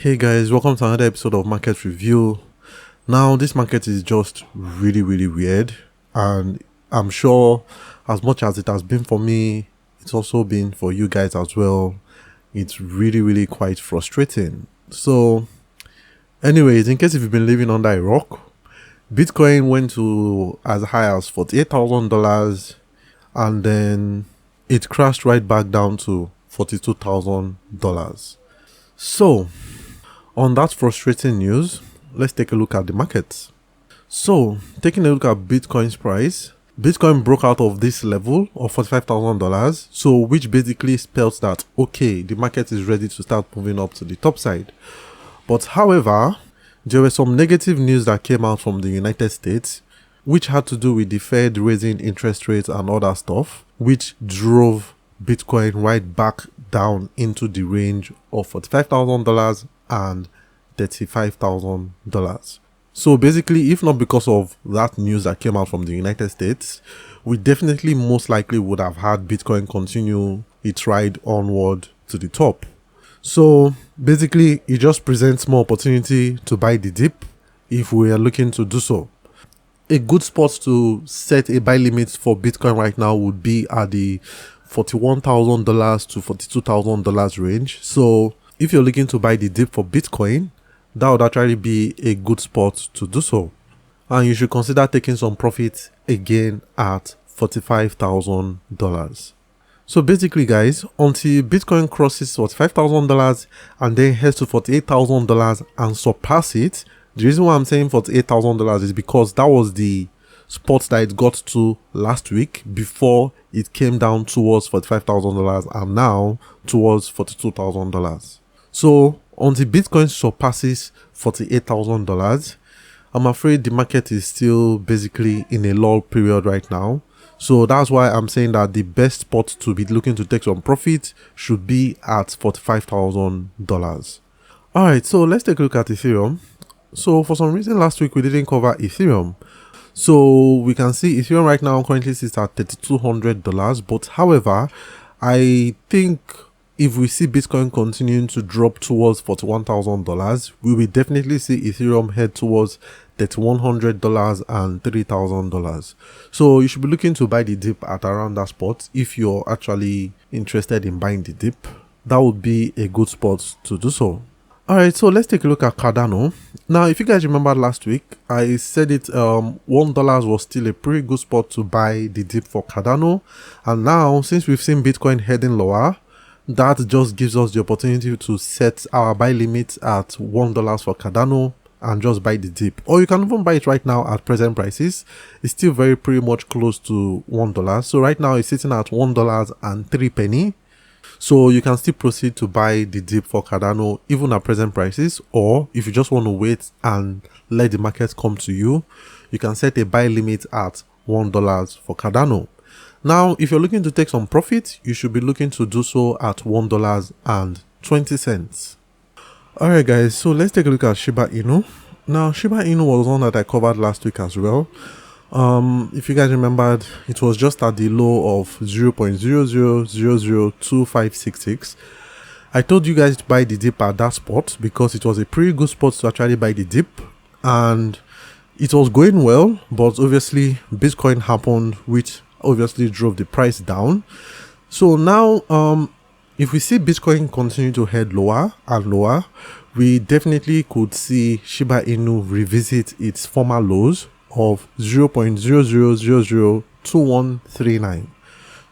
Hey guys, welcome to another episode of Market Review. Now, this market is just really weird, and I'm sure as much as it has been for me, it's also been for you guys as well. It's really quite frustrating. So, anyways, in case if you've been living under a rock, Bitcoin went to as high as $48,000 and then it crashed right back down to $42,000. So, on that frustrating news, let's take a look at the markets. So, taking a look at Bitcoin's price, Bitcoin broke out of this level of $45,000, so which basically spells that, okay, the market is ready to start moving up to the top side. But however, there were some negative news that came out from the United States, which had to do with the Fed raising interest rates and other stuff, which drove Bitcoin right back down into the range of $45,000 and $35,000. So basically, if not because of that news that came out from the United States, we definitely most likely would have had Bitcoin continue its ride onward to the top. So basically, it just presents more opportunity to buy the dip if we are looking to do so. A good spot to set a buy limit for Bitcoin right now would be at the $41,000 to $42,000 range. So if you're looking to buy the dip for Bitcoin, that would actually be a good spot to do so. And you should consider taking some profit again at $45,000. So basically guys, until Bitcoin crosses $45,000 and then heads to $48,000 and surpass it, the reason why I'm saying $48,000 is because that was the spot that it got to last week before it came down towards $45,000 and now towards $42,000. So until Bitcoin surpasses $48,000, I'm afraid the market is still basically in a lull period right now. So that's why I'm saying that the best spot to be looking to take some profit should be at $45,000. Alright, so let's take a look at Ethereum. So for some reason last week we didn't cover Ethereum. So we can see Ethereum right now currently sits at $3,200. But however, I think if we see Bitcoin continuing to drop towards $41,000, we will definitely see Ethereum head towards $3,100 and $3,000. So you should be looking to buy the dip at around that spot if you're actually interested in buying the dip. That would be a good spot to do so. Alright, so let's take a look at Cardano. Now, if you guys remember last week, I said it $1 was still a pretty good spot to buy the dip for Cardano. And now, since we've seen Bitcoin heading lower, that just gives us the opportunity to set our buy limit at $1 for Cardano and just buy the dip. Or you can even buy it right now at present prices. It's still pretty much close to $1. So right now it's sitting at $1.03. So you can still proceed to buy the dip for Cardano even at present prices, or if you just want to wait and let the market come to you, you can set a buy limit at $1 for Cardano. Now, if you're looking to take some profit, you should be looking to do so at $1.20. Alright guys, so let's take a look at Shiba Inu. Now, Shiba Inu was one that I covered last week as well. If you guys remembered, it was just at the low of 0.00002566. I told you guys to buy the dip at that spot because it was a pretty good spot to actually buy the dip, and it was going well, but obviously Bitcoin happened, which obviously drove the price down. So now if we see Bitcoin continue to head lower and lower, we definitely could see Shiba Inu revisit its former lows of 0.00002139.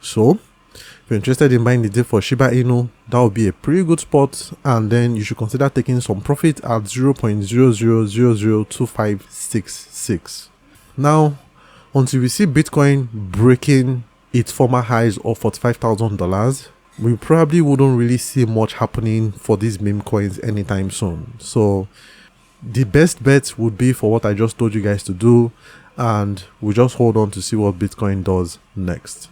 So if you're interested in buying the dip for Shiba Inu, that would be a pretty good spot, and then you should consider taking some profit at 0.00002566. Now, until we see Bitcoin breaking its former highs of $45,000, we probably wouldn't really see much happening for these meme coins anytime soon. So the best bet would be for what I just told you guys to do, and we just hold on to see what Bitcoin does next.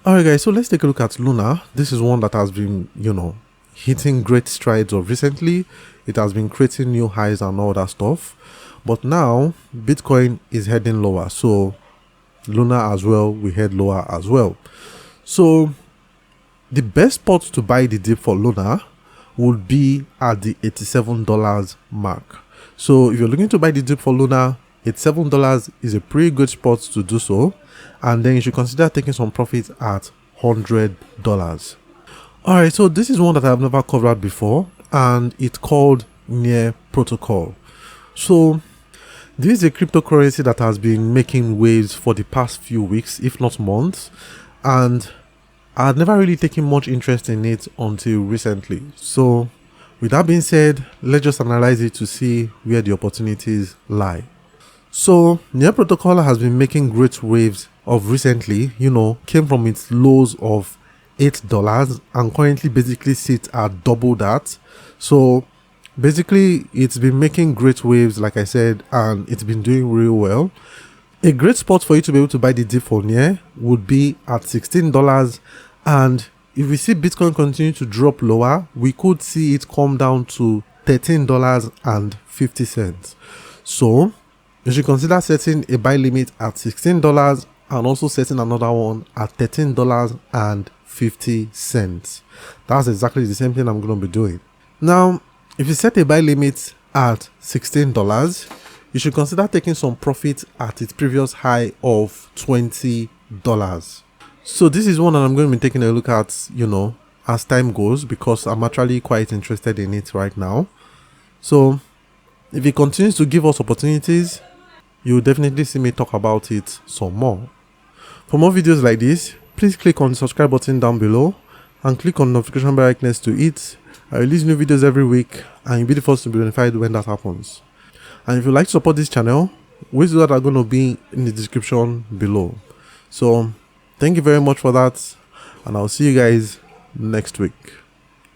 Alright guys, so let's take a look at Luna. This is one that has been, hitting great strides of recently. It has been creating new highs and all that stuff. But now Bitcoin is heading lower, so Luna as well will head lower as well. So the best spot to buy the dip for Luna would be at the $87 mark. So if you're looking to buy the dip for Luna, $87 is a pretty good spot to do so, and then you should consider taking some profit at $100. Alright, so this is one that I've never covered before, and it's called Near Protocol. So this is a cryptocurrency that has been making waves for the past few weeks, if not months, and I had never really taken much interest in it until recently. So with that being said, let's just analyze it to see where the opportunities lie. So Near Protocol has been making great waves of recently, came from its lows of $8 and currently basically sits at double that. So basically it's been making great waves, like I said, and it's been doing real well. A great spot for you to be able to buy the dip for Near would be at $16, and if we see Bitcoin continue to drop lower, we could see it come down to $13.50. So you should consider setting a buy limit at $16 and also setting another one at $13.50. That's exactly the same thing I'm going to be doing. Now, if you set a buy limit at $16, you should consider taking some profit at its previous high of $20. So this is one that I'm going to be taking a look at, as time goes, because I'm actually quite interested in it right now. So if it continues to give us opportunities, you'll definitely see me talk about it some more. For more videos like this, please click on the subscribe button down below and click on the notification bell right next to it. I release new videos every week and you'll be the first to be notified when that happens. And if you'd like to support this channel, ways that are going to be in the description below. So thank you very much for that, and I'll see you guys next week.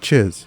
Cheers.